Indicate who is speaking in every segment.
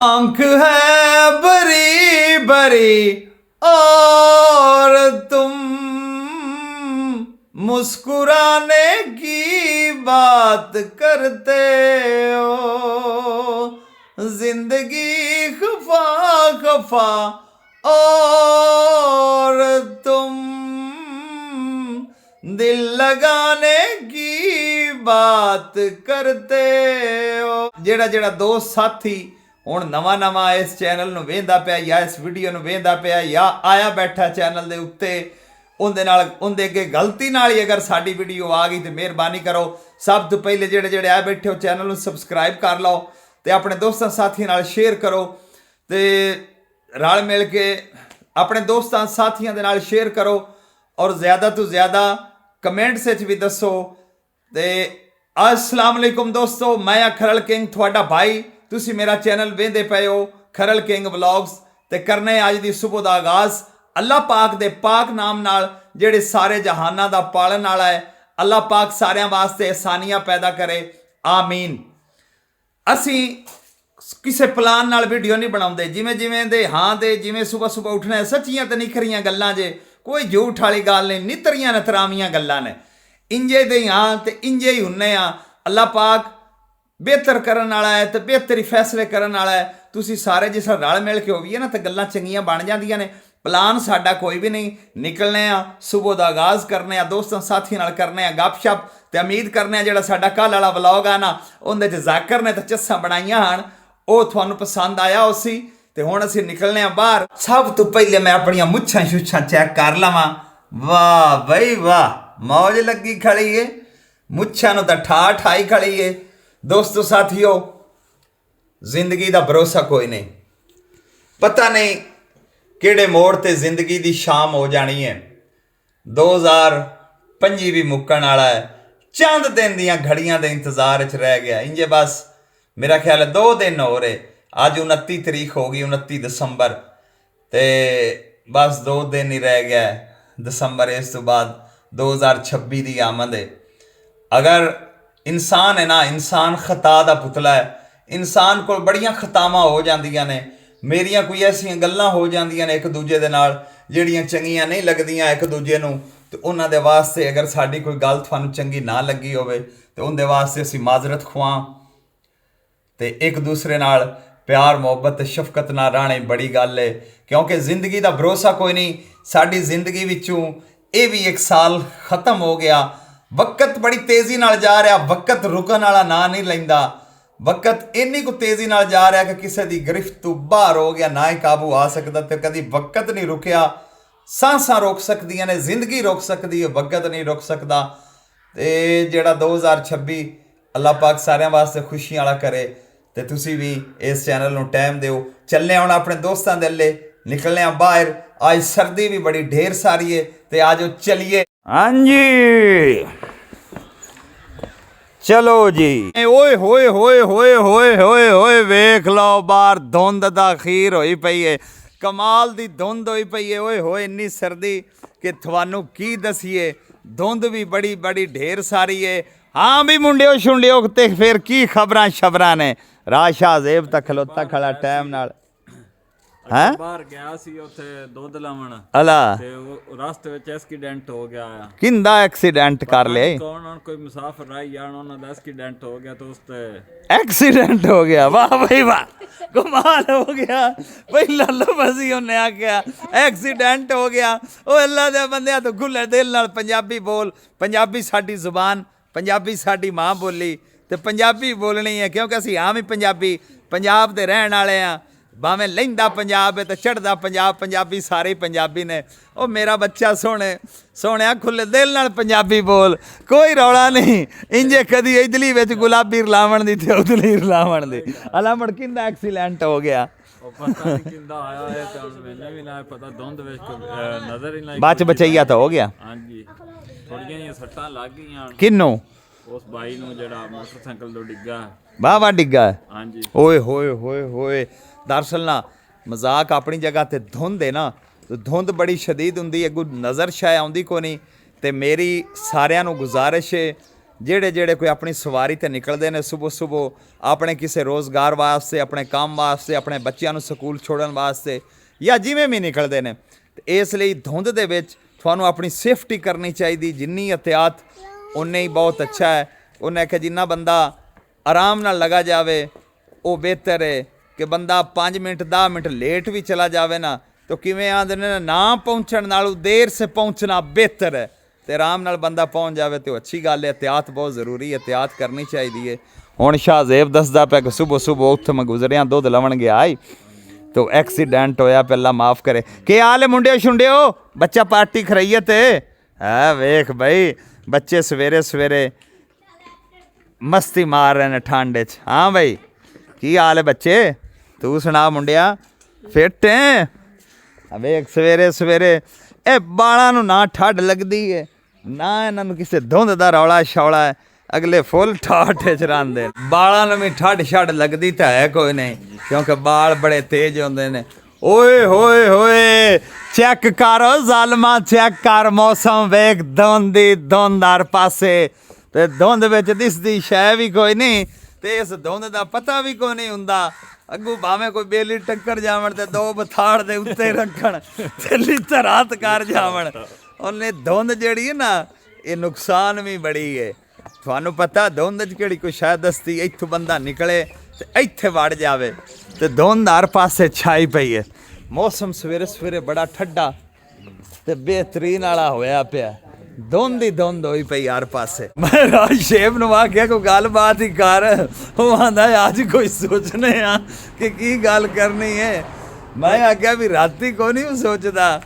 Speaker 1: आंख है बड़ी बड़ी और तुम मुस्कुराने की बात करते हो, जिंदगी खफा खफा और तुम दिल लगाने की बात करते हो। जेड़ा जेड़ा दोस्त साथी ਹੁਣ ਨਵਾਂ ਇਸ ਚੈਨਲ ਨੂੰ ਵੇਖਦਾ ਪਿਆ ਜਾਂ ਇਸ ਵੀਡੀਓ ਨੂੰ ਵੇਖਦਾ ਪਿਆ ਜਾਂ ਆਇਆ ਬੈਠਾ ਚੈਨਲ ਦੇ ਉੱਤੇ, ਉਹਦੇ ਅੱਗੇ ਗਲਤੀ ਨਾਲ ਹੀ ਅਗਰ ਸਾਡੀ ਵੀਡੀਓ ਆ ਗਈ ਤੇ ਮਿਹਰਬਾਨੀ ਕਰੋ ਸਭ ਤੋਂ ਪਹਿਲੇ ਜਿਹੜੇ ਆ ਬੈਠੇ ਹੋ ਚੈਨਲ ਨੂੰ ਸਬਸਕ੍ਰਾਈਬ ਕਰ ਲਓ ਤੇ ਆਪਣੇ ਦੋਸਤਾਂ ਸਾਥੀਆਂ ਨਾਲ ਸ਼ੇਅਰ ਕਰੋ ਤੇ ਰਲ ਮਿਲ ਕੇ ਆਪਣੇ ਦੋਸਤਾਂ ਸਾਥੀਆਂ ਦੇ ਨਾਲ ਸ਼ੇਅਰ ਕਰੋ ਔਰ ਜ਼ਿਆਦਾ ਤੋਂ ਜ਼ਿਆਦਾ ਕਮੈਂਟਸ ਵਿੱਚ ਵੀ ਦੱਸੋ। ਤੇ अस्सलाम वालेकुम दोस्तों, मैं खरल किंग थोड़ा भाई, तुसी मेरा चैनल वेंदे पे हो खरल किंग व्लॉग्स ते करने अज दी सुबह दा आगाज़ अल्लाह पाक दे पाक नाम नाल जेड़े सारे जहाना दा पालन वाला है। अल्लाह पाक सारियां वास्ते आसानियां पैदा करे, आमीन। असी किसी प्लान नाल वीडियो नहीं बनाउंदे, जिवें जिवें दे हाँ दे जिवें सुबह सुबह उठना है, सच्चियां ते निखरियां गल्लां जे, कोई झूठ वाली गल नहीं, नितरियां नतरावियां गल्लां ने। इंजे दे हाँ तो इंजे ही हुन्ने आ। अल्लाह पाक बेहतर करन वाला है तो बेहतर ही फैसले करन वाला है। तुसी सारे जिस रल मिल के होवीए ना तो गल्लां चंगियां बन जांदियां ने। प्लान साडा कोई भी नहीं, निकलने आ सुबह दा आगाज़ करने आ, दोस्तों साथियों नाल करने आ गपशप ते उम्मीद करने आ जेड़ा साडा कल वाला व्लॉग आ ना उहदे च जाकर ने तो चस्सां बनाईयां हन ओह तुहानूं पसंद आया उसी ते हुण असीं निकलने आ बाहर। सब तो पहले मैं अपनियां मुच्छां छुच्छां चैक कर लवां। वाह बई वाह, मौज लगी खड़ी है, मुच्छां नूं तां ठा ठाई खड़ी है। दोस्तों साथियों, जिंदगी दा भरोसा कोई नहीं, पता नहीं किहड़े मोड़ ते जिंदगी दी शाम हो जानी है। 2025 भी मुक्कण वाला है, चंद दिन दियां घड़ियां दे इंतजार च रह गया। इंजे बस मेरा ख्याल है 2 दिन हो रहे, अज 29 तरीक हो गई, 29 दिसंबर, ते बस 2 दिन ही रह गया दिसंबर, इस तो बाद 2026 की आमद है। अगर इंसान है ना, इंसान खता दा पुतला है, इंसान को बड़ियां खतावां हो जांदियां ने। मेरियां कोई ऐसियां गल्लां हो जांदियां ने एक दूजे दे नाल ਜਿਹੜੀਆਂ ਚੰਗੀਆਂ नहीं लगदियां एक दूजे नूं, ते उन्हां दे वास्ते अगर साडी कोई गल तुहानूं चंगी ना लगी होवे ते उहदे वास्ते असीं माजरत खुआं ते एक दूसरे नाल प्यार मुहब्बत ते शफकत नाल रहणे बड़ी गल है। क्योंकि जिंदगी दा भरोसा कोई नहीं। साडी जिंदगी विचों ये भी एक साल खत्म हो गया। वक्त बड़ी तेज़ी नाल जा रहा, वक्त रुकन वाला ना नहीं लैंदा। वक्त इन्नी को तेज़ी नाल जा रहा कि किसी की गिरफ्त तो बाहर हो गया, ना ही काबू आ सकता। तो कभी वक्त नहीं रुकिया, सांसां रोक सकदियां ने, जिंदगी रोक सकती है, वक्त नहीं रोक सकता। तो जेड़ा 2026 अल्लाह पाक सारियां वास्ते खुशियां वाला करे। तो तुसी भी इस चैनल नूं टाइम दिओ। चलने हुण अपने दोस्तां दे अल्ले निकलने बाहर। आज सर्दी भी बड़ी ढेर सारी है, तो आज चलिए। हाँ जी चलो जी। ओए होए होए होए होए होए होए वेख लो बाहर धुंध दा खीर होई पई है, कमाल दी धुंध होई पई है। ओए होए इन्नी सर्दी कि थानू की दसीए, धुंध भी बड़ी बड़ी ढेर सारी है। हाँ भी मुंडियो छुंडियो ते फिर की खबरां शबरां ने। राशा जेब तक खलोता खड़ा टाइम नाल हैं बाहर गया सी उथे दुध लावण अला ते रास्ते विच एक्सीडेंट हो गया। किंदा एक्सीडेंट कर ले? कौन कोई मुसाफिर राही जान, उन्हां दा एक्सीडेंट हो गया तो उसते एक्सीडेंट हो गया। वाह भाई वाह, कमाल हो गया। पहला लफज़ उन्हें आख्या एक्सीडेंट हो गया। ओ अल्लाह दे बंदे तो खुले दिल नाल पंजाबी बोल। पंजाबी साडी जुबान, पंजाबी साडी मां बोली ते पंजाबी बोलनी है, क्योंकि असीं आम ही पंजाबी पंजाब दे रहण वाले आ। भावें लहिंदा पंजाब है तो चढ़दा पंजाब, पंजाबी सारे पंजाबी ने। ओ मेरा बच्चा सोने सोने खुले दिल नाल पंजाबी बोल, कोई रौला नहीं। इंजे कदी इडली विच गुलाबी रलावण दी ते उदली रलावण दी। अला मुड़ किंदा एक्सीडेंट हो गया, बच बचैया तो हो गया। किन्नू? उस भाई नूं जेड़ा मोटरसाइकिल तो डिग्गा, वाह वाह डिग्गा। हां जी। ओए होए होए होए, दरअसल ना मजाक अपनी जगह ते धुंध है ना, तो धुंध बड़ी शदीद हुंदी है, कोई नज़र शाय आउंदी को नहीं। तो मेरी सारियां नूं गुजारिश है ਜਿਹੜੇ ਕੋਈ ਆਪਣੀ ਸਵਾਰੀ ਤੇ ਨਿਕਲਦੇ ਨੇ ਸਵੇਰ ਆਪਣੇ ਕਿਸੇ ਰੋਜ਼ਗਾਰ ਵਾਸਤੇ, ਆਪਣੇ ਕੰਮ ਵਾਸਤੇ, ਆਪਣੇ ਬੱਚਿਆਂ ਨੂੰ ਸਕੂਲ ਛੋੜਨ ਵਾਸਤੇ ਜਾਂ ਜਿਵੇਂ ਵੀ ਨਿਕਲਦੇ ਨੇ, ਤੇ ਇਸ ਲਈ ਧੁੰਦ ਦੇ ਵਿੱਚ ਤੁਹਾਨੂੰ ਆਪਣੀ ਸੇਫਟੀ ਕਰਨੀ ਚਾਹੀਦੀ। ਜਿੰਨੀ ਇਹਤਿਆਤ ਉਨੇ ਹੀ ਬਹੁਤ ਅੱਛਾ ਹੈ। ਉਹਨੇ ਆਖਿਆ ਜਿੰਨਾ ਬੰਦਾ ਆਰਾਮ ਨਾਲ ਲਗਾ ਜਾਵੇ ਉਹ ਬਿਹਤਰ ਹੈ ਕਿ ਬੰਦਾ 5 ਮਿੰਟ 10 ਮਿੰਟ ਲੇਟ ਵੀ ਚਲਾ ਜਾਵੇ ਨਾ, ਤਾਂ ਕਿਵੇਂ ਆਂਦੇ ਨੇ ਨਾ ਪਹੁੰਚਣ ਨਾਲੋਂ ਦੇਰ ਸੇ ਪਹੁੰਚਣਾ ਬਿਹਤਰ ਹੈ। ਤੇ ਆਰਾਮ ਨਾਲ ਬੰਦਾ ਪਹੁੰਚ ਜਾਵੇ ਤੇ ਉਹ ਅੱਛੀ ਗੱਲ ਹੈ। ਇਹਤਿਆਤ ਬਹੁਤ ਜ਼ਰੂਰੀ ਹੈ, ਇਹਤਿਆਤ ਕਰਨੀ ਚਾਹੀਦੀ ਹੈ। ਹੁਣ ਸ਼ਾਹਜ਼ੇਬ ਦੱਸਦਾ ਪਿਆ ਕਿ ਸਵੇਰ ਉੱਥੇ ਮੈਂ ਗੁਜ਼ਰਿਆ, ਦੁੱਧ ਲਵਣ ਗਿਆ ਈ तो एक्सीडेंट होया, पहला माफ़ करे। के हाल है मुंडियो शुंडियो, बच्चा पार्टी खराइए ते है वेख भाई, बच्चे सवेरे सवेरे मस्ती मार रहे हैं ठंड च। हाँ भाई की हाल है बच्चे, तू सुना मुंडिया फिट है। वेख सवेरे सवेरे ए बालां नूं ना ठंड लगदी है ना इन्हां नूं किसे धुंध दा रौला शौला है, अगले फुल ठाठ च रहिंदे। बालां नूं भी ठंड छड़ लगदी तां है कोई नहीं, क्योंकि बाल बड़े तेज होंदे ने। ओए होए होए चेक कर ज़ालमा, चेक कर मौसम वेख, धुंध दी धुंध हर पासे, ते धुंध विच दिसदी शै भी कोई नहीं, ते इस धुंध दा पता भी कोई नहीं हुंदा। अगू भावें कोई बेली टक्कर जावण ते दो बथाड़ दे उत्ते रखण ते लित्तर हत्थ कर जावण, ਉਹਨੇ धुंध ਜਿਹੜੀ है ना ये नुकसान भी बड़ी है। ਤੁਹਾਨੂੰ ਪਤਾ ਧੁੰਦ 'ਚ ਕਿਹੜੀ ਕੋਈ ਸ਼ਾਇਦ ਦਸਤੀ, ਇੱਥੋਂ ਬੰਦਾ ਨਿਕਲੇ ਤੇ ਇੱਥੇ ਵੜ ਜਾਵੇ ਤੇ ਧੁੰਦ ਹਰ ਪਾਸੇ ਛਾਈ ਪਈ ਹੈ। ਮੌਸਮ ਸਵੇਰੇ ਸਵੇਰੇ ਬੜਾ ਠੰਡਾ ਤੇ ਬਿਹਤਰੀਨ ਵਾਲਾ ਹੋਇਆ ਪਿਆ, ਧੁੰਦ ਹੀ ਧੁੰਦ ਹੋਈ ਪਈ ਹਰ ਪਾਸੇ। ਮੈਂ ਰਾਜ ਸ਼ੇਬ ਨੂੰ ਆਖਿਆ ਕੋਈ ਗੱਲਬਾਤ ਹੀ ਕਰ, ਉਹ ਆਂਦਾ ਅੱਜ ਕੋਈ ਸੋਚਨੇ ਆ ਕਿ ਕੀ ਗੱਲ ਕਰਨੀ ਹੈ। ਮੈਂ ਆਖਿਆ ਵੀ ਰਾਤੀ ਕੋਈ ਨਹੀਂ ਸੋਚਦਾ,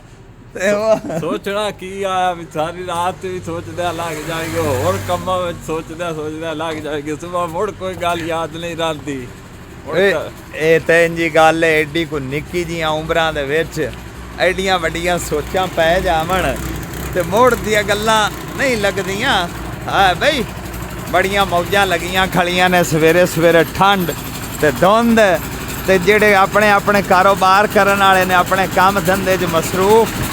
Speaker 2: सोचना की आया भी सारी रात भी सोचते लग जाएंगे, और कम्मा सोचते लग जाएंगे, सुबह मुड़ कोई गल याद नहीं रहती।
Speaker 1: ਇਹ ਤਾਂ ਇੰਜੀ ਗੱਲ ਹੈ, ਐਡੀ ਕੋ ਨਿੱਕੀ ਜੀਆਂ ਉਮਰਾਂ ਦੇ ਵਿੱਚ ਐਡੀਆਂ ਵੱਡੀਆਂ ਸੋਚਾਂ ਪੈ ਜਾਵਣ ਤੇ ਮੁੜ ਦੀਆਂ ਗੱਲਾਂ ਨਹੀਂ ਲੱਗਦੀਆਂ। ਹਾਂ ਬਈ ਬੜੀਆਂ ਮੌਜਾਂ ਲੱਗੀਆਂ ਖੜੀਆਂ ਨੇ ਸਵੇਰੇ ਸਵੇਰੇ, ਠੰਡ ਤੇ ਧੁੰਦ ਤੇ ਜਿਹੜੇ ਆਪਣੇ ਆਪਣੇ ਕਾਰੋਬਾਰ ਕਰਨ ਵਾਲੇ ਨੇ ਆਪਣੇ ਕੰਮ ਧੰਦੇ 'ਚ ਮਸਰੂਫ।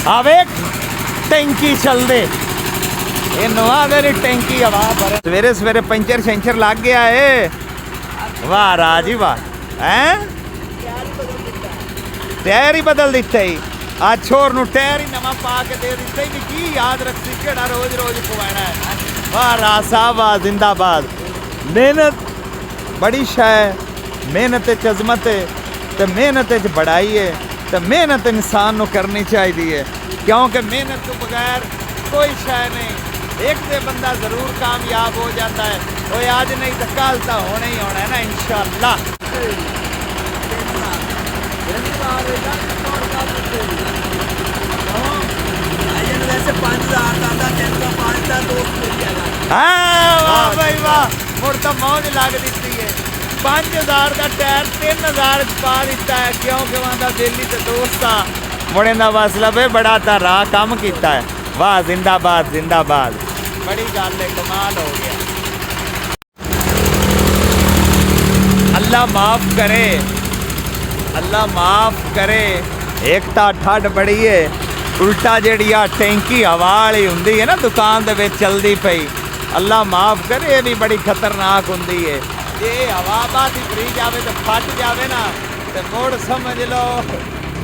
Speaker 1: ਆ ਵੇਖ ਟੈਂਕੀ ਚੱਲਦੇ, ਇਹ ਨਵਾਂ ਮੇਰੀ ਟੈਂਕੀ ਹਵਾ ਭਰੇ ਸਵੇਰੇ ਸਵੇਰੇ ਪੈਂਚਰ ਸ਼ੈਂਚਰ ਲੱਗ ਗਿਆ ਏ। ਵਾਹ ਰਾਜੀ ਵਾਹ, ਹੈਂ ਟਾਇਰ ਹੀ ਬਦਲ ਦਿੱਤਾ ਹੀ, ਆ ਛੋਰ ਨੂੰ ਟਾਇਰ ਹੀ ਨਵਾਂ ਪਾ ਕੇ ਦੇ ਦਿੱਤਾ ਹੀ, ਕੀ ਯਾਦ ਰੱਖੀ ਕਿਹੜਾ ਰੋਜ਼ ਰੋਜ਼ ਪਵਾਉਣਾ ਹੈ। ਵਾਹ ਰਾਜ ਸਾਹਿਬ ਵਾਹ, ਜ਼ਿੰਦਾਬਾਦ। ਮਿਹਨਤ ਬੜੀ ਸ਼ੈ, ਮਿਹਨਤ 'ਚ ਅਜ਼ਮਤ ਹੈ ਤੇ ਮਿਹਨਤ 'ਚ ਬੜਾਈ ਹੈ, ਤੇ ਮਿਹਨਤ ਇਨਸਾਨ ਨੂੰ ਕਰਨੀ ਚਾਹੀਦੀ ਹੈ, ਕਿਉਂਕਿ ਮਿਹਨਤ ਤੋਂ ਬਗੈਰ ਕੋਈ ਸ਼ੈ ਨਹੀਂ। ਇੱਕ ਤੇ ਬੰਦਾ ਜ਼ਰੂਰ ਕਾਮਯਾਬ ਹੋ ਜਾਂਦਾ ਹੈ, ਉਹ ਅੱਜ ਨਹੀਂ ਤਾਂ ਕੱਲ ਤਾਂ ਹੋਣਾ ਹੀ ਹੋਣਾ ਹੈ ਨਾ ਇਨਸ਼ਾਅੱਲਾ। ਹਾਂ ਵਾਹ ਭਾਈ ਵਾਹ, ਮੁੜ ਤਾਂ ਮੌਜ ਲੱਗ ਦਿੱਤੀ ਹੈ। 5000 ਦਾ ਟਾਇਰ 3000 ਚ ਪਾ ਦਿੱਤਾ ਹੈ, ਕਿਉਂਕਿ ਉਹਦਾ ਦਿੱਲੀ ਤੇ ਦੋਸਤ ਆ ਮੁੜੇ ਦਾ ਮਸਲਾ ਵੇ ਬੜਾ ਤਾਂ ਰਾਹ ਕੰਮ ਕੀਤਾ ਹੈ। ਵਾਹ ਜ਼ਿੰਦਾਬਾਦ ਜ਼ਿੰਦਾਬਾਦ, ਬੜੀ ਗੱਲ ਹੈ, ਕਮਾਲ ਹੋ ਗਿਆ। ਅੱਲਾ ਮਾਫ ਕਰੇ, ਅੱਲਾ ਮਾਫ ਕਰੇ। ਇੱਕ ਤਾਂ ਠੱਡ ਬੜੀ ਹੈ, ਉਲਟਾ ਜਿਹੜੀ ਆ ਟੈਂਕੀ ਹਵਾ ਵਾਲੀ ਹੁੰਦੀ ਹੈ ਨਾ ਦੁਕਾਨ ਦੇ ਵਿੱਚ ਚੱਲਦੀ ਪਈ, ਅੱਲਾ ਮਾਫ ਕਰੇ, ਇਹ ਵੀ ਬੜੀ ਖਤਰਨਾਕ ਹੁੰਦੀ ਹੈ। ਜੇ ਹਵਾ ਬਾਤੀ ਫਰੀ ਜਾਵੇ ਤੇ ਫਟ ਜਾਵੇ ਨਾ ਤੇ ਮੋੜ ਸਮਝ ਲਓ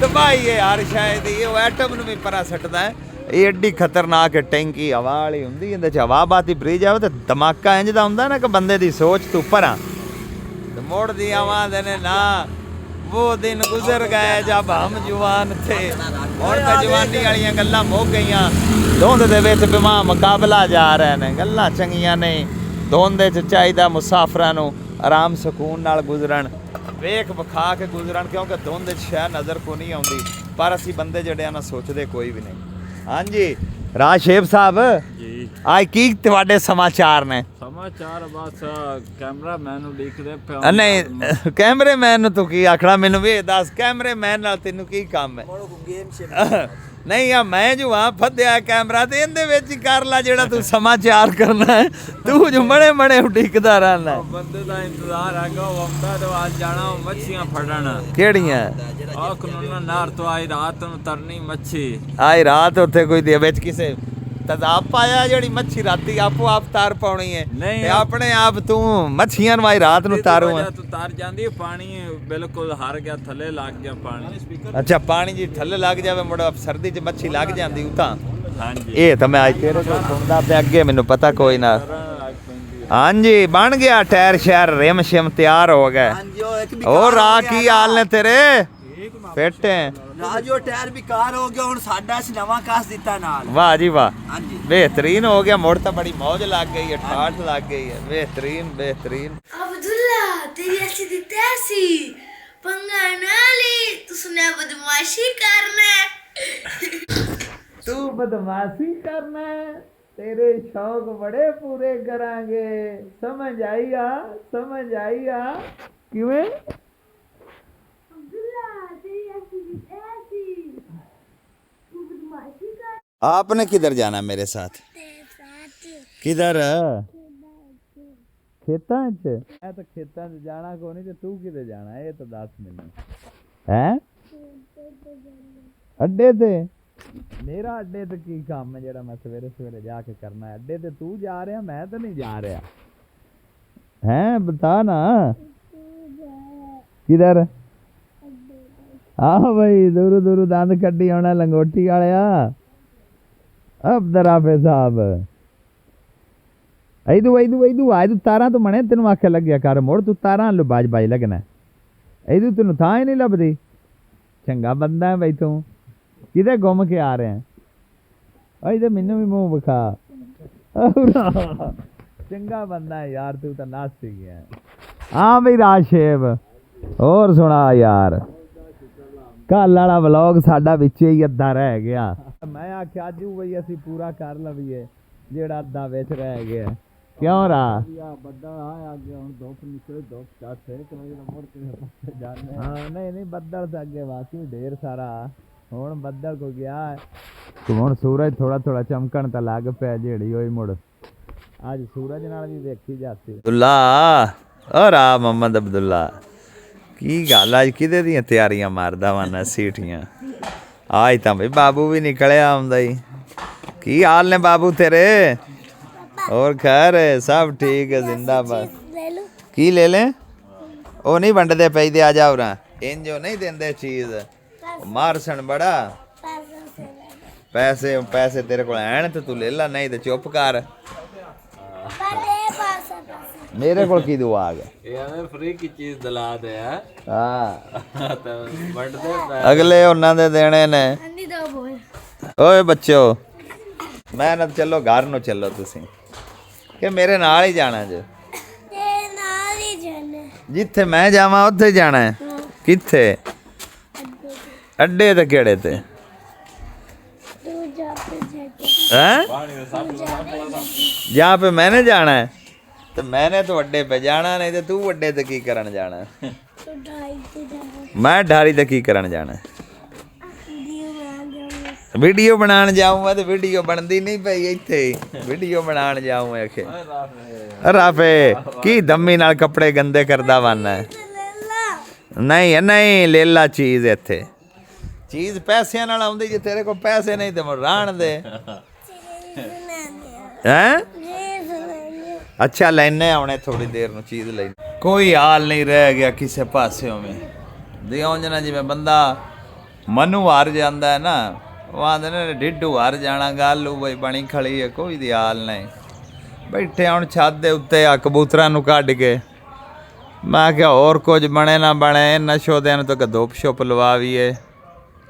Speaker 1: ਤਬਾਹੀ ਹੈ ਹਰ ਸ਼ਾਇਦ ਹੀ, ਉਹ ਐਟਮ ਨੂੰ ਵੀ ਪਰਾ ਸੱਟਦਾ ਹੈ। ਇਹ ਐਡੀ ਖਤਰਨਾਕ ਟੈਂਕੀ ਹਵਾ ਵਾਲੀ ਹੁੰਦੀ, ਇਹਦੇ 'ਚ ਹਵਾ ਬਾਤੀ ਫਰੀ ਜਾਵੇ ਤੇ ਧਮਾਕਾ ਇੰਝ ਦਾ ਹੁੰਦਾ ਨਾ ਕਿ ਬੰਦੇ ਦੀ ਸੋਚ ਤੋਂ ਪਰਾਂ ਤੇ ਮੋੜ ਦੀ ਆਵਾਜ਼ ਨੇ ਨਾ। वो दिन गुजर गए जब हम जवान थे, ਹੁਣ ਤਾਂ ਜਵਾਨੀ ਵਾਲੀਆਂ ਗੱਲਾਂ ਮੁੱਕ ਗਈਆਂ। ਧੁੰਦ ਦੇ ਵਿੱਚ ਬਿਮਾ ਮੁਕਾਬਲਾ ਜਾ ਰਹੇ ਨੇ, ਗੱਲਾਂ ਚੰਗੀਆਂ ਨਹੀਂ। ਧੁੰਦ 'ਚ ਚਾਹੀਦਾ ਮੁਸਾਫਰਾਂ ਨੂੰ ਆਰਾਮ ਸਕੂਨ ਨਾਲ ਗੁਜ਼ਰਨ, ਵੇਖ ਵਿਖਾ ਕੇ ਗੁਜ਼ਰਨ, ਕਿਉਂਕਿ ਧੁੰਦ 'ਚ ਸ਼ੈ ਨਜ਼ਰ ਕੋ ਨਹੀਂ ਆਉਂਦੀ, ਪਰ ਅਸੀਂ ਬੰਦੇ ਜਿਹੜੇ ਆ ਨਾ ਸੋਚਦੇ ਕੋਈ ਵੀ ਨਹੀਂ। ਹਾਂਜੀ ਰਾਜ ਸ਼ੇਬ ਸਾਹਿਬ
Speaker 2: ਜੀ,
Speaker 1: ਅੱਜ ਕੀ ਤੁਹਾਡੇ ਸਮਾਚਾਰ ਨੇ?
Speaker 2: ਸਮਾਚਾਰ ਬਸ ਕੈਮਰਾਮੈਨ ਨੂੰ ਲਿਖਦੇ ਪਿਆ।
Speaker 1: ਨਹੀਂ ਕੈਮਰਾਮੈਨ ਨੂੰ ਤੂੰ ਕੀ ਆਖਣਾ, ਮੈਨੂੰ ਵੀ ਦੱਸ ਕੈਮਰਾਮੈਨ ਨਾਲ ਤੈਨੂੰ ਕੀ ਕੰਮ ਹੈ? ਨਹੀਂ ਆ ਮੈਂ ਜੋ ਆ ਫੱਦਿਆ ਕੈਮਰਾ ਤੇ ਇਹਦੇ ਵਿੱਚ ਹੀ ਕਰ ਲਾ ਜਿਹੜਾ ਤੂੰ ਸਮਾਚਾਰ ਕਰਨਾ ਹੈ। ਤੂੰ ਜੋ ਬੜੇ ਬੜੇ ਉਡੀਕਦਾ ਰਹਿਣਾ,
Speaker 2: ਬੰਦੇ ਦਾ ਇੰਤਜ਼ਾਰ ਹੈਗਾ। ਉਹ ਆਉਂਦਾ ਤੇ ਅੱਜ ਜਾਣਾ ਮੱਛੀਆਂ ਫੜਨ।
Speaker 1: ਕਿਹੜੀਆਂ?
Speaker 2: ਆਹ ਕਾਨੂੰਨ ਨਾਰ ਤੋਂ ਆਈ ਰਾਤ ਨੂੰ ਤਰਨੀ ਮੱਛੀ।
Speaker 1: ਆਈ ਰਾਤ ਉੱਥੇ ਕੋਈ ਦੇ ਵਿੱਚ ਕਿਸੇ ਤਜ਼ਾਬ ਪਾਇਆ ਜਿਹੜੀ ਮੱਛੀ ਰਾਤੀ ਆਪੋ ਆਪ ਤਾਰ ਪਾਉਣੀ ਹੈ
Speaker 2: ਨਹੀਂ।
Speaker 1: ਤੇ ਆਪਣੇ ਆਪ ਤੂੰ ਮੱਛੀਆਂ ਨੂੰ ਆਈ ਰਾਤ ਨੂੰ ਤਾਰੂ ਹੈ।
Speaker 2: ਤੂੰ ਤਾਰ ਜਾਂਦੀ ਪਾਣੀ ਬਿਲਕੁਲ ਹਰ ਗਿਆ ਥੱਲੇ ਲੱਗ ਗਿਆ ਪਾਣੀ।
Speaker 1: ਅੱਛਾ ਪਾਣੀ ਜੀ ਥੱਲੇ ਲੱਗ ਜਾਵੇ ਮੁੜ ਸਰਦੀ 'ਚ ਮੱਛੀ ਲੱਗ ਜਾਂਦੀ ਉਹ ਤਾਂ
Speaker 2: ਹਾਂਜੀ
Speaker 1: ਇਹ ਤਾਂ ਮੈਂ ਅੱਜ ਤੇਰੇ ਕੋਲ ਸੁਣਦਾ ਪਿਆ ਅੱਗੇ ਮੈਨੂੰ ਪਤਾ ਕੋਈ ਨਾ। ਹਾਂਜੀ ਬਣ ਗਿਆ ਟਾਇਰ ਸ਼ਹਿਰ ਰਿਮ ਸ਼ਿਮ ਤਿਆਰ ਹੋ ਗਏ। ਹੋਰ ਆ ਕੀ ਹਾਲ ਨੇ ਤੇਰੇ ਫਿੱਟ ਹੈ
Speaker 3: ਰਾਜੋ ਟਾਇਰ ਵਿਕਾਰ ਹੋ ਗਿਆ ਹੁਣ ਸਾਡਾ ਅਸੀਂ ਨਵਾਂ ਕਾਸ ਦਿੱਤਾ ਨਾਲ।
Speaker 1: ਵਾਹ ਜੀ ਵਾਹ
Speaker 3: ਹਾਂਜੀ
Speaker 1: बेहतरीन हो गया मुड़ तो बड़ी मौज लग गई है ठाठ लग गई है बेहतरीन बेहतरीन।
Speaker 4: अब्दुल्ला तेरी ऐसी दी तैसी पंगा ना ले तू सुना बदमाशी करना
Speaker 1: तू बदमाशी करना है तेरे शौक बड़े पूरे करांगे समझ आई आ किवें
Speaker 4: अब्दुल्ला तेरी ऐसी दी तैसी तू बदमाशी कर
Speaker 1: आपने किधर जाना मेरे साथ किधर खेतां च मैं तो खेतां च जाना को नहीं ते तू किधर जाना ये तो दस मैनू हैं अड्डे ते मेरा अड्डे ते की काम है जेड़ा मैं सवेरे सवेरे जाके करना है अड्डे ते तू जा रहा मैं तो नहीं जा रहा हैं बता ना किधर आहो भाई दूर दूर दंद कड्डी आना लंगोटी वालिया अब्दुल्ला साहब ऐदू आज तारा तो मने तेन आखे लग्या कर मुड़ तू तारा लो बाज बाज लगना ऐदू तेन थां ही नहीं लभदी चंगा बंदा है भाई तू किधे गुम के आ रहे हैं ऐदे मैनू भी मुंह विखा चंगा बंदा है यार तू तो नास्ती गया हाँ भाई राशेब और सुना यार कल वाला व्लॉग साडा विच ही अद्धा रह गया मैं आख्या अज बई असी पूरा कर लवीए जेड़ा अद्धा विच रह गया क्यों रहा हाँ नहीं बदल तो अगे वाकई ढेर सारा हुण बदल को गया हुण सूरज थोड़ा थोड़ा चमकन तो लग पिया जेड़ी होई मुड़ अज सूरज नाल भी वेखी जाती अब्दुल्ला और आ मोहम्मद अब्दुल्ला की गल अज किदे दियां तैयारियां मारदा वाना सीटियां आज तो भाई बाबू भी निकलिया आउंदा ही की हाल ने बाबू तेरे और खैर सब ठीक है जिंदाबाद की ले लें ओ नहीं वंडदे पई दे आ जाओ रा इंजो नहीं देंदे चीज मारसन बड़ा पैसे पैसे तेरे को हैं तो तू ले ला नहीं तो चुप कर मेरे को की दुआ आ गया
Speaker 2: ਇਹ ਫ੍ਰੀ ਕੀ ਚੀਜ਼ ਦਿਲਾ ਦੇ ਹੈ
Speaker 1: हाँ
Speaker 2: ਤਾਂ ਵੰਡਦੇ ਪੈ
Speaker 1: अगले उन्होंने दे देने ने
Speaker 4: अंधी दो बोल
Speaker 1: ओए बच्चो मैं ना चलो घर नु चलो तुसी कि मेरे नाल ही जाना जे
Speaker 4: ते नाल ही जाना
Speaker 1: जिथे मैं जावां उत्थे जाना है किथे अड्डे ते केड़े ते
Speaker 4: तू जा पे जाके
Speaker 1: हैं जहाँ पे मैंने जाना है तो मैंने तो अड्डे पे जाना नहीं तो तू अड्डे ते की करन जाना है
Speaker 4: तू ढाई ते जाना
Speaker 1: मैं ढारी ते की करन जाना है
Speaker 4: वीडियो बना जाऊंगा
Speaker 1: वीडियो बनान जाऊंगा तो वीडियो बनती नहीं पई इत्थे वीडियो बनान जाऊंगा आखे राफे की दम्मी नाल कपड़े गंदे करदा वाना है नहीं लेला चीज इत्थे चीज पैसिਆਂ ਨਾਲ ਆਉਂਦੀ ਜੇ ਤੇਰੇ ਕੋਲ ਪੈਸੇ ਨਹੀਂ ਤੇ ਮੈਂ ਰਾਣ ਦੇ हैं अच्छा लेने आने थोड़ी देर नु चीज ले कोई हाल नहीं रह गया किसी पासे में दियों जिवें बंदा मनु हार जाता है ना वो आंदे ने ढिड्डू हार जाना गल बई बनी खड़ी है कोई दी हाल नहीं बैठे हुण छत दे उत्ते आ कबूतरां नूं कढ के मैं क्या होर कुछ बने ना बने इन्हां शोदियां नूं तो धुप छुप लवावीए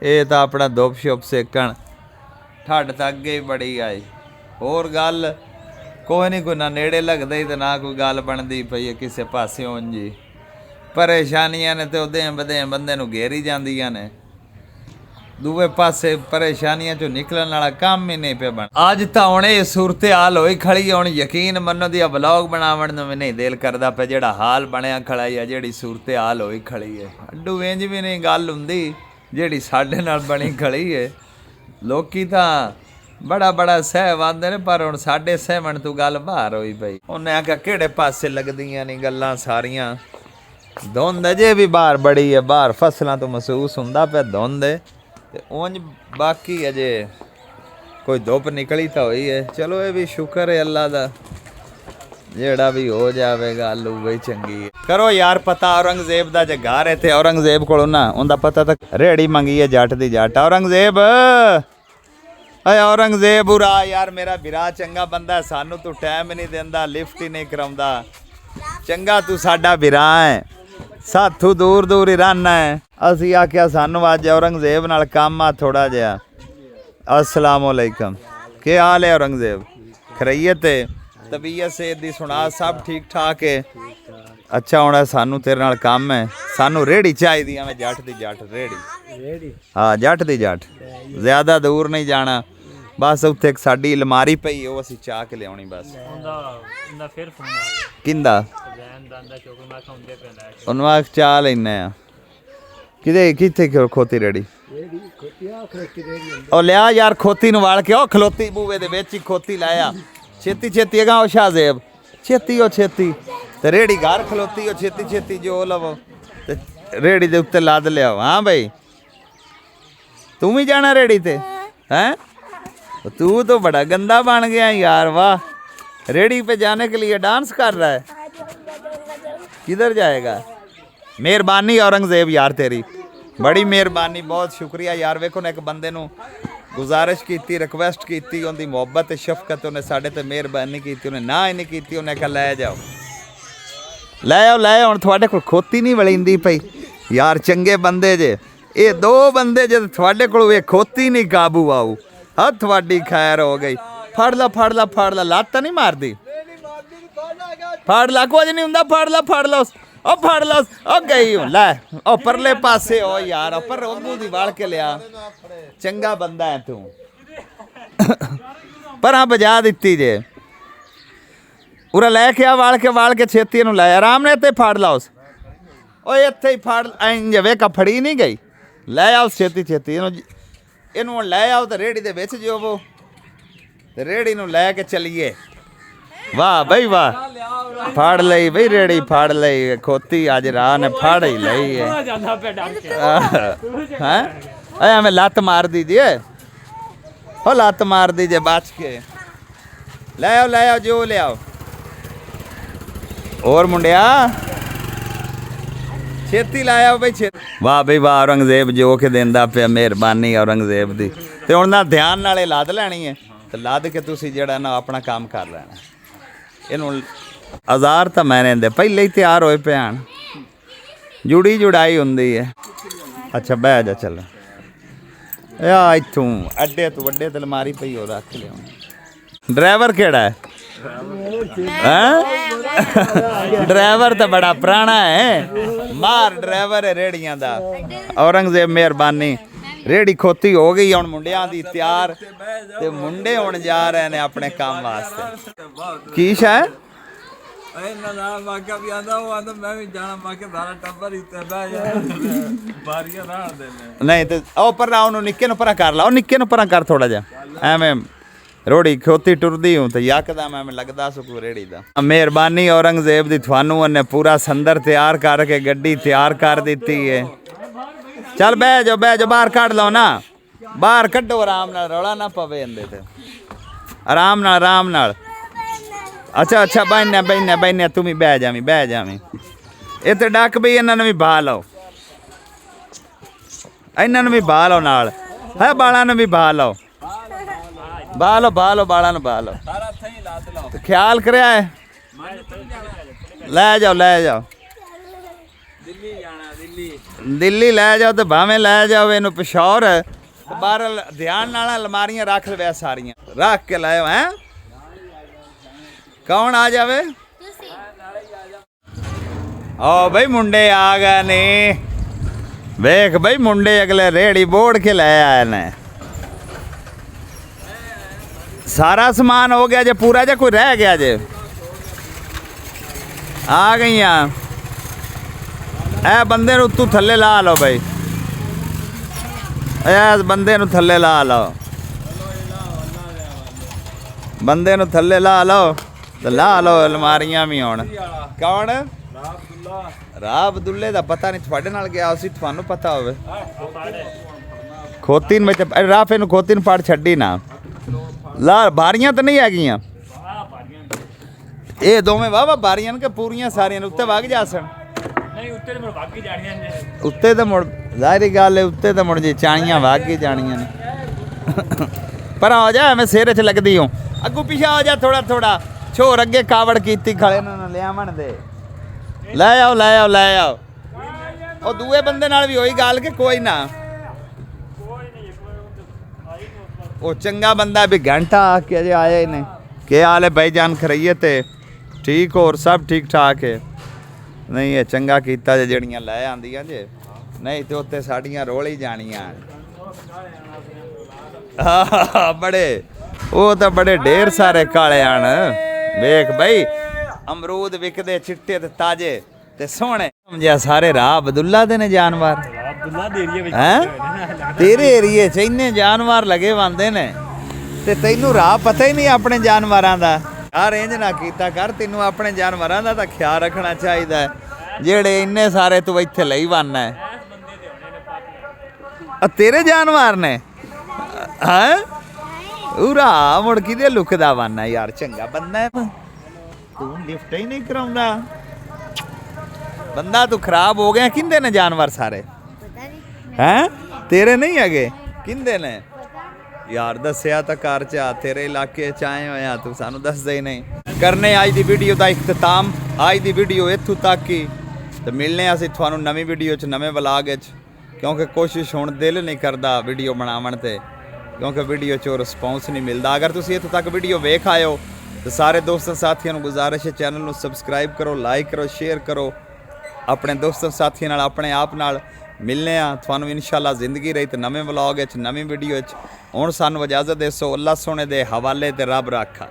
Speaker 1: ये तो अपना धुप छुप सेकण ठंड तो अगे ही बड़ी आई होर गल कोई नहीं कोई ना नेड़े लगदा ही तो ना कोई गल बनती पई है किसी पासे जी परेशानियां ने तो उदे बदे बंदे नूं घेरी जांदियां ने दूए पासे परेशानियां चों निकलण वाला काम ही नहीं पे बन अज तो हुण ये सूरत हाल होई खड़ी हुण यकीन मनो दी ब्लॉग बनावण नूं भी नहीं दिल करदा पे जेड़ा हाल बनया खड़ा है जेड़ी सूरत हाल होई खड़ी है अड्डू इंज भी नहीं गल हुंदी जेड़ी साडे नाल बनी खड़ी है लोकी तां बड़ा बड़ा सह आंदे ने पर हुण साडे सहमण तू गल बाहर होई पई उन्हें आख्या किहड़े पासे लगदियां नहीं गल्लां सारियां धुंद अजे भी बाहर बड़ी है बाहर फसलां तो महसूस हुंदा पिया धुंद ते उंज बाकी अजे ਕੋਈ ਧੁੱਪ ਨਿਕਲੀ ਤਾਂ ਹੋਈ ਹੈ। ਚਲੋ ਇਹ ਵੀ ਸ਼ੁਕਰ ਹੈ ਅੱਲਾ ਦਾ, ਜਿਹੜਾ ਵੀ ਹੋ ਜਾਵੇ ਗੱਲ ਉਹ ਚੰਗੀ ਹੈ। ਕਰੋ ਯਾਰ ਪਤਾ ਔਰੰਗਜ਼ੇਬ ਦਾ ਜੇ ਘਰ ਹੈ ਤੇ ਔਰੰਗਜ਼ੇਬ ਕੋਲੋਂ ਨਾ ਉਹਦਾ ਪਤਾ ਤਾਂ ਰੇੜੀ ਮੰਗੀ ਹੈ ਜੱਟ ਦੀ ਜੱਟ। ਔਰੰਗਜ਼ੇਬ ਏ ਔਰੰਗਜ਼ੇਬ ਉਰਾ ਯਾਰ, ਮੇਰਾ ਵੀਰਾ ਚੰਗਾ ਬੰਦਾ, ਸਾਨੂੰ ਤੂੰ ਟਾਈਮ ਨਹੀਂ ਦਿੰਦਾ, ਲਿਫਟ ਹੀ ਨਹੀਂ ਕਰਾਉਂਦਾ। ਚੰਗਾ ਤੂੰ ਸਾਡਾ ਵੀਰਾ ਹੈ, ਸਾਥੋਂ ਦੂਰ ਦੂਰ ਹੀ ਰਹਿਣਾ ਹੈ। ਅਸੀਂ ਆਖਿਆ ਸਾਨੂੰ ਅੱਜ ਔਰੰਗਜ਼ੇਬ ਨਾਲ ਕੰਮ ਆ ਥੋੜਾ ਜਿਹਾ। अस्सलाम वालेकुम, क्या हाल है औरंगजेब? खैरियत है? तबीयत सेहत दी सुना, सब ठीक ठाक है? अच्छा होना सानू तेरे नाल काम है, सानू रेड़ी चाहिदी है। मैं जट दी जट रेड़ी, हाँ जट दी जट, ज़्यादा दूर नहीं जाना, बस उत्थे एक साडी अलमारी पई है, वो असीं चाह के लियाउणी बस।
Speaker 5: ਉਹਦਾ ਫਿਰ ਫੋਨ ਆ ਗਿਆ
Speaker 1: किंदा
Speaker 5: ਜੈਨ ਦੰਦਾ ਚੋਕ ਮੈਂ ਖਾਉਂਦੇ ਪੈਂਦਾ
Speaker 1: ਉਹਨੂੰ ਆਖ ਚਾਹ ਲੈਨੇ ਆ। ਕਿੱਥੇ ਖੋਤੀ ਰੇੜੀ? ਉਹ ਲਿਆ ਯਾਰ ਖੋਤੀ ਨੂੰ ਵਾਲ ਕੇ, ਉਹ ਖਲੋਤੀ ਬੂਵੇ ਦੇ ਵਿੱਚ ਹੀ ਖੋਤੀ ਲਾਇਆ। ਛੇਤੀ ਛੇਤੀ ਅਗਾ ਉਹ ਸ਼ਾਹਜ਼ੇਬ, ਛੇਤੀ ਉਹ ਛੇਤੀ ਤੇ ਰੇੜੀ ਘਰ ਖਲੋਤੀ, ਉਹ ਛੇਤੀ ਛੇਤੀ ਜੋ ਲਵੋ ਤੇ ਰੇੜੀ ਦੇ ਉੱਤੇ ਲੱਦ ਲਿਆਓ। ਹਾਂ ਬਈ ਤੂੰ ਵੀ ਜਾਣਾ ਰੇੜੀ ਤੇ हैं? तू तो बड़ा गंदा बन गया यार, वाह। रेडी पे जाने के लिए डांस कर रहा है, किधर जाएगा? मेहरबानी औरंगजेब यार तेरी, बड़ी मेहरबानी, बहुत शुक्रिया यार। वेखो ना एक बंदे नू गुजारिश की, रिक्वेस्ट की, उनकी मुहब्बत शफकत उन्हें साढ़े ते मेहरबानी की, उन्हें ना ही नहीं की, उन्हें कहा लै जाओ लै आओ लै आओ। हुण तुहाडे कोल खोती नहीं वलिंदी पई यार, चंगे बंदे जे ये दो बंदे जे, तुहाडे कोल वे खोती नहीं काबू आऊ। हाँ थोड़ी खैर हो गई। फड़ ला फड़ ला फड़ ला, लत्त नहीं मारदी, फड़ ला कुछ नहीं हुंदा, फड़ ला ओ फड़ ला ओ गई लै ओ परले पासे ओ यार, पर ओनू दी वाल के लिया, चंगा बंदा है तू। पर हाँ बजा दित्ती जे, उरा लैके आ वाल के छेती नूं लै, आराम ने ते फड़ ला उस, ओ इत्थे ही फड़ इंज वेख फड़ी नहीं गई, लै आओ छेती छेती ਇਹਨੂੰ ਲੈ ਆਓ ਤੇ ਰੇੜੀ ਦੇ ਵਿੱਚ ਜੋਵੋ ਤੇ ਰੇੜੀ ਨੂੰ ਲੈ ਕੇ ਚੱਲੀਏ। ਵਾਹ ਬਈ ਵਾਹ, ਫੜ ਲਈ ਬਈ ਰੇੜੀ, ਫੜ ਲਈ ਖੋਤੀ ਅੱਜ ਰਾਹ ਨੇ ਫੜ ਹੀ ਲਈ ਹੈ। ਹੈ ਐਵੇਂ ਲੱਤ ਮਾਰ ਦੀਜੀਏ, ਉਹ ਲੱਤ ਮਾਰ ਦੀਜੇ ਬਚ ਕੇ। ਲੈ ਆਓ ਜੋ ਲਿਆਓ। ਹੋਰ ਮੁੰਡਿਆ ਛੇਤੀ ਲਾਇਆ ਬਈ ਛੇਤੀ। ਵਾਹ ਬਈ ਵਾਹ, ਔਰੰਗਜ਼ੇਬ ਜੋ ਕੇ ਦਿੰਦਾ ਪਿਆ, ਮਿਹਰਬਾਨੀ ਔਰੰਗਜ਼ੇਬ ਦੀ। ਤੇ ਹੁਣ ਨਾ ਧਿਆਨ ਨਾਲੇ ਲੱਦ ਲੈਣੀ ਹੈ ਤੇ ਲੱਦ ਕੇ ਤੁਸੀਂ ਜਿਹੜਾ ਨਾ ਆਪਣਾ ਕੰਮ ਕਰ ਲੈਣਾ। ਇਹਨੂੰ ਹਜ਼ਾਰ ਤਾਂ ਮੈਂ ਦਿੰਦੇ ਪਹਿਲੇ ਹੀ ਤਿਆਰ ਹੋਏ ਪਿਆਣ, ਜੁੜੀ ਜੁੜਾਈ ਹੁੰਦੀ ਹੈ। ਅੱਛਾ ਬਹਿ ਜਾ, ਚੱਲ ਆ ਇੱਥੋਂ ਅੱਡੇ ਤੋਂ ਵੱਡੇ ਤੇ ਅਲਮਾਰੀ ਪਈ ਉਹ ਰੱਖ ਲਿਆ। ਡਰਾਈਵਰ ਕਿਹੜਾ ਹੈ? ड्राइवर तो बड़ा पुराना है, मार ड्राइवर है रेड़ियां दा। औरंगजेब मेहरबानी, रेड़ी खोती हो गई हुण मुंडियां दी तैयार, ते मुंडे हुण जा रहे ने अपने काम वास्ते। की शै नहीं तो ओ पर निक्के नूं परा कर ला, निक्के नूं परा कर थोड़ा जिहा एवें रोड़ी खोती टुरदी हूँ तो यकदम मैं लगदा सुकू रेड़ी दा। मेहरबानी औरंगजेब दी, थानू उन्हें पूरा संदर तैयार करके गड्डी तैयार कर दी है। चल बह जाओ बाहर कढ़ लो ना, बाहर कड्डो आराम नाल, रौला ना पवे इंदे ते, आराम नाल। अच्छा बहने तुम ही बह जावी ये तो डक भी, इन्होंने भी बहा लो, इन्होंने भी बहा लो नाल, है बाला ने भी बहा लो, बालो बाला न बालो, तो ख्याल करया है। ले जाओ दिल्ली ले जाओ, तो भावें ले जाओ इनू पिशौर, बाहर ध्यान नाल अलमारियां रख लै सारियां, रख के लाओ। हैं कौन आ जावे? ओ भाई मुंडे आ गए ने, देख भाई मुंडे अगले रेड़ी बोड़ के ले आए ने। सारा समान हो गया जे पूरा, जे कोई रह गया जे? आ गई ए बंदे नू तू थल्ले ला लो भाई, ए बंदे नू थल्ले ला लो, बंदे नू थल्ले ला लो तो ला लो अलमारियां भी हुण। कौन? राह अब्दुल्ले दा पता नहीं, थोड़े नाल गया उसी, थानू पता होवे। खोतीन में राह नू खोतीन फाड़ छड्डी ना, ਲਾ ਬਾਰੀਆਂ ਤਾਂ ਨਹੀਂ ਹੈਗੀਆਂ ਇਹ ਦੋਵੇਂ ਵਾਵਾ ਬਾਰੀਆਂ ਨੇ ਕਿ ਪੂਰੀਆਂ ਸਾਰੀਆਂ ਨੇ ਉੱਤੇ ਵਗ ਜਾਸਣ
Speaker 5: ਨਹੀਂ ਉੱਤੇ ਤੇ ਮੁੜ ਬਾਕੀ ਜਾਣੀਆਂ ਨੇ
Speaker 1: ਉੱਤੇ ਤਾਂ ਮੁੜ ਜ਼ਾਹਿਰੀ ਗੱਲ ਹੈ ਉੱਤੇ ਤਾਂ ਮੁੜ ਜੇ ਚਾਣੀਆਂ ਵਗ ਕੇ ਜਾਣੀਆਂ ਨੇ ਪਰ ਆ ਜਾ ਐਵੇਂ ਸਿਰ 'ਚ ਲੱਗਦੀ ਹੋ ਅੱਗੂ ਪਿਛਾ ਆ ਜਾ ਥੋੜਾ ਥੋੜਾ ਛੋਰ ਅੱਗੇ ਕਾਵੜ ਕੀਤੀ ਖੜੇ ਨੂੰ ਲਿਆਵਣ ਦੇ ਲੈ ਆਓ ਉਹ ਦੂਏ ਬੰਦੇ ਨਾਲ ਵੀ ਹੋਈ ਗੱਲ ਕਿ ਕੋਈ ਨਾ ਉਹ ਚੰਗਾ ਬੰਦਾ ਵੀ ਘੰਟਾ ਆ ਕੇ ਅਜੇ ਆਇਆ ਹੀ ਨਹੀਂ ਕੀ ਹਾਲ ਹੈ ਭਾਈ ਜਾਨ ਖਰਈਏ ਤੇ ਠੀਕ ਹੋਰ ਸਭ ਠੀਕ ਠਾਕ ਹੈ ਨਹੀਂ ਇਹ ਚੰਗਾ ਕੀਤਾ ਜੇ ਜਿਹੜੀਆਂ ਲੈ ਆਂਦੀਆਂ ਜੇ ਨਹੀਂ ਤੇ ਉੱਤੇ ਸਾਡੀਆਂ ਰੋਲ ਹੀ ਜਾਣੀਆਂ ਬੜੇ ਉਹ ਤਾਂ ਬੜੇ ਢੇਰ ਸਾਰੇ ਕਾਲੇ ਆਣ ਵੇਖ ਬਈ ਅਮਰੂਦ ਵਿਕਦੇ ਚਿੱਟੇ ਤੇ ਤਾਜੇ ਤੇ ਸੋਹਣੇ ਸਮਝਿਆ ਸਾਰੇ ਰਾਹ ਅਬਦੁੱਲਾ ਦੇ ਨੇ ਜਾਨਵਰ
Speaker 5: ਅਬਦੁੱਲਾ ਦੇ ਏਰੀਆ ਵਿੱਚ
Speaker 1: ਹੈਂ ਤੇਰੇ ਏਰੀਏ 'ਚ ਇੰਨੇ ਜਾਨਵਰ ਲਗੇ ਵੰਦੇ ਨੇ ਤੇ ਤੈਨੂੰ ਰਾਹ ਪਤਾ ਹੀ ਨਹੀਂ ਆਪਣੇ ਜਾਨਵਰਾਂ ਦਾ ਆ ਰੇਂਜ ਨਾ ਕੀਤਾ ਕਰ ਤੈਨੂੰ ਆਪਣੇ ਜਾਨਵਰਾਂ ਦਾ ਤਾਂ ਖਿਆਲ ਰੱਖਣਾ ਚਾਹੀਦਾ ਹੈ ਜਿਹੜੇ ਇੰਨੇ ਸਾਰੇ ਤੂੰ ਇੱਥੇ ਲਈ ਵੰਨਾ ਹੈ ਆ ਤੇਰੇ ਜਾਨਵਰ ਨੇ ਹੈਂ ਉਰਾ ਮੁੜ ਕਿਦੇ ਲੁਕਦਾ ਵੰਨਾ ਯਾਰ ਚੰਗਾ ਬੰਦਾ ਹੈ ਤੂੰ ਲਿਫਟ ਹੀ ਨਹੀਂ ਕਰਾਉਂਦਾ ਬੰਦਾ ਤੂੰ ਖਰਾਬ ਹੋ ਗਿਆ ਕਿੰਦੇ ਨੇ ਜਾਨਵਰ ਸਾਰੇ ਹੈਂ ਤੇਰੇ ਨਹੀਂ ਹੈਗੇ ਕਿੰਦੇ ਨੇ ਯਾਰ ਦੱਸਿਆ ਤਾਂ ਘਰ ਚ ਆ ਤੇਰੇ ਇਲਾਕੇ ਚ ਆਏ ਹੋਇਆ ਤੂੰ ਸਾਨੂੰ ਦੱਸਦਾ ਹੀ ਨਹੀਂ ਕਰਨੇ ਅੱਜ ਦੀ ਵੀਡੀਓ ਦਾ ਇਖਤਤਾਮ ਅੱਜ ਦੀ ਵੀਡੀਓ ਇੱਥੋਂ ਤੱਕ ਹੀ ਤੇ ਮਿਲਨੇ ਅਸੀਂ ਤੁਹਾਨੂੰ ਨਵੀਂ ਵੀਡੀਓ ਚ ਨਵੇਂ ਵਲਾਗ ਵਿੱਚ ਕਿਉਂਕਿ ਕੋਸ਼ਿਸ਼ ਹੁਣ ਦਿਲ ਨਹੀਂ ਕਰਦਾ ਵੀਡੀਓ ਬਣਾਉਣ ਤੇ ਕਿਉਂਕਿ ਵੀਡੀਓ 'ਚੋਂ ਰਿਸਪੌਂਸ ਨਹੀਂ ਮਿਲਦਾ ਅਗਰ ਤੁਸੀਂ ਇੱਥੋਂ ਤੱਕ ਵੀਡੀਓ ਵੇਖ ਆਇਓ ਤਾਂ ਸਾਰੇ ਦੋਸਤਾਂ ਸਾਥੀਆਂ ਨੂੰ ਗੁਜ਼ਾਰਿਸ਼ ਹੈ ਚੈਨਲ ਨੂੰ ਸਬਸਕ੍ਰਾਈਬ ਕਰੋ ਲਾਈਕ ਕਰੋ ਸ਼ੇਅਰ ਕਰੋ ਆਪਣੇ ਦੋਸਤਾਂ ਸਾਥੀਆਂ ਨਾਲ ਆਪਣੇ ਆਪ ਨਾਲ ਮਿਲਨੇ ਆ ਤੁਹਾਨੂੰ ਇਨਸ਼ਾਅੱਲਾ ਜ਼ਿੰਦਗੀ ਰਹੀ ਤੇ ਨਵੇਂ ਵਲੌਗ ਵਿੱਚ ਨਵੀਂ ਵੀਡੀਓ ਵਿੱਚ ਹੁਣ ਸਾਨੂੰ ਇਜਾਜ਼ਤ ਦੇਸੋ ਅੱਲਾ ਸੋਹਣੇ ਦੇ ਹਵਾਲੇ ਤੇ ਰੱਬ ਰਾਖਾ